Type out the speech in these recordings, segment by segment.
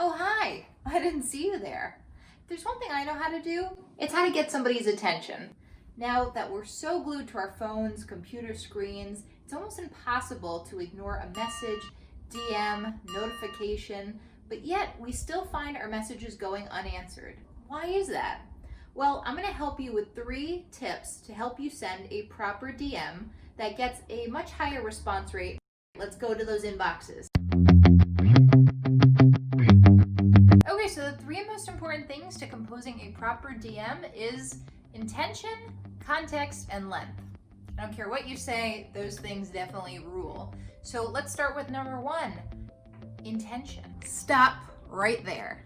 Oh, hi, I didn't see you there. If there's one thing I know how to do, it's how to get somebody's attention. Now that we're so glued to our phones, computer screens, it's almost impossible to ignore a message, DM, notification, but yet we still find our messages going unanswered. Why is that? Well, I'm going to help you with 3 tips to help you send a proper DM that gets a much higher response rate. Let's go to those inboxes. Okay, so the 3 most important things to composing a proper DM is intention, context, and length. I don't care what you say, those things definitely rule. So let's start with number 1, intention. Stop right there.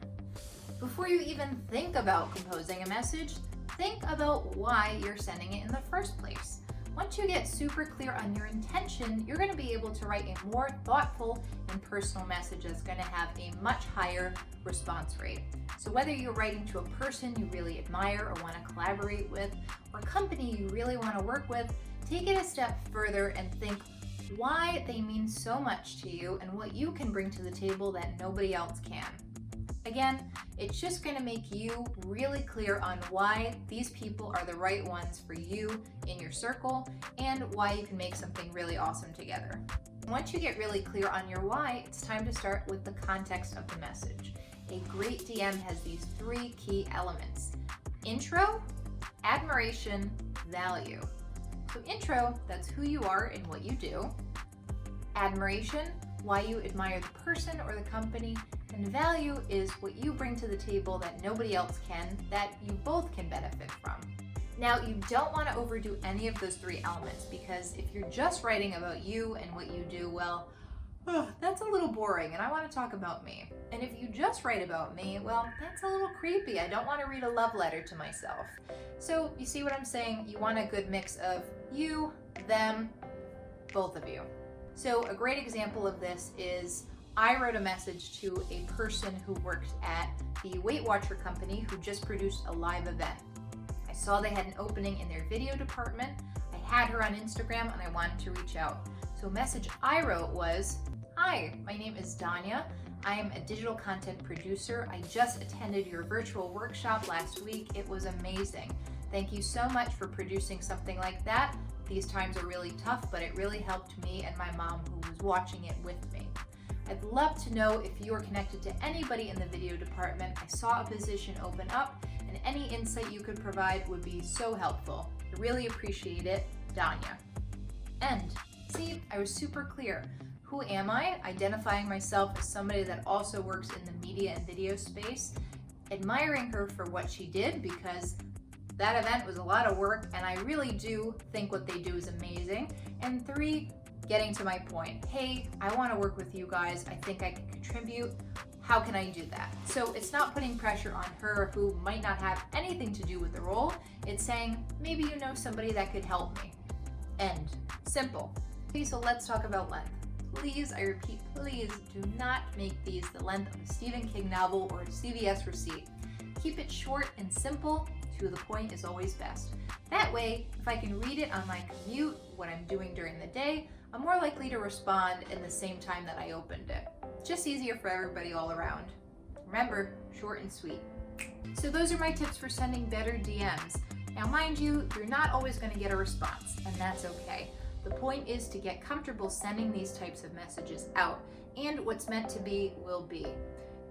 Before you even think about composing a message, think about why you're sending it in the first place. Once you get super clear on your intention, you're going to be able to write a more thoughtful and personal message that's going to have a much higher response rate. So whether you're writing to a person you really admire or want to collaborate with, or a company you really want to work with, take it a step further and think why they mean so much to you and what you can bring to the table that nobody else can. Again, it's just going to make you really clear on why these people are the right ones for you in your circle and why you can make something really awesome together. Once you get really clear on your why, it's time to start with the context of the message. A great DM has these 3 key elements: intro, admiration, value. So intro, that's who you are and what you do. Admiration, why you admire the person or the company. And value is what you bring to the table that nobody else can, that you both can benefit from. Now, you don't want to overdo any of those 3 elements, because if you're just writing about you and what you do, well, that's a little boring and I want to talk about me. And if you just write about me, well, that's a little creepy. I don't want to read a love letter to myself. So you see what I'm saying? You want a good mix of you, them, both of you. So a great example of this is I wrote a message to a person who worked at the Weight Watcher company who just produced a live event. I saw they had an opening in their video department. I had her on Instagram and I wanted to reach out. So a message I wrote was, "Hi, my name is Dania. I am a digital content producer. I just attended your virtual workshop last week. It was amazing. Thank you so much for producing something like that. These times are really tough, but it really helped me and my mom who was watching it with me. I'd love to know if you are connected to anybody in the video department. I saw a position open up and any insight you could provide would be so helpful. I really appreciate it, Dania." End. See, I was super clear. Who am I? Identifying myself as somebody that also works in the media and video space. Admiring her for what she did, because that event was a lot of work and I really do think what they do is amazing. And 3, getting to my point. Hey, I want to work with you guys. I think I can contribute. How can I do that? So it's not putting pressure on her who might not have anything to do with the role. It's saying, maybe you know somebody that could help me. End. Simple. Okay, so let's talk about length. Please, I repeat, please do not make these the length of a Stephen King novel or a CVS receipt. Keep it short and simple. To the point is always best. That way, if I can read it on my commute, what I'm doing during the day, I'm more likely to respond in the same time that I opened it. Just easier for everybody all around. Remember, short and sweet. So those are my tips for sending better DMs. Now mind you, you're not always going to get a response, and that's okay. The point is to get comfortable sending these types of messages out, and what's meant to be will be.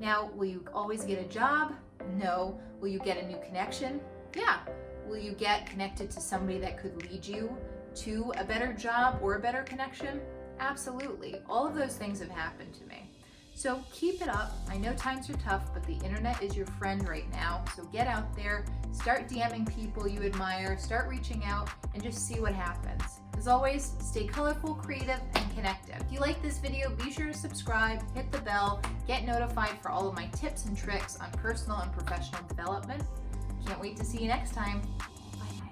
Now, will you always get a job? No. Will you get a new connection? Yeah. Will you get connected to somebody that could lead you to a better job or a better connection? Absolutely. All of those things have happened to me. So keep it up. I know times are tough, but the internet is your friend right now. So get out there, start DMing people you admire, start reaching out, and just see what happens. As always, stay colorful, creative, and connected. If you like this video, be sure to subscribe, hit the bell, get notified for all of my tips and tricks on personal and professional development. Can't wait to see you next time. Bye.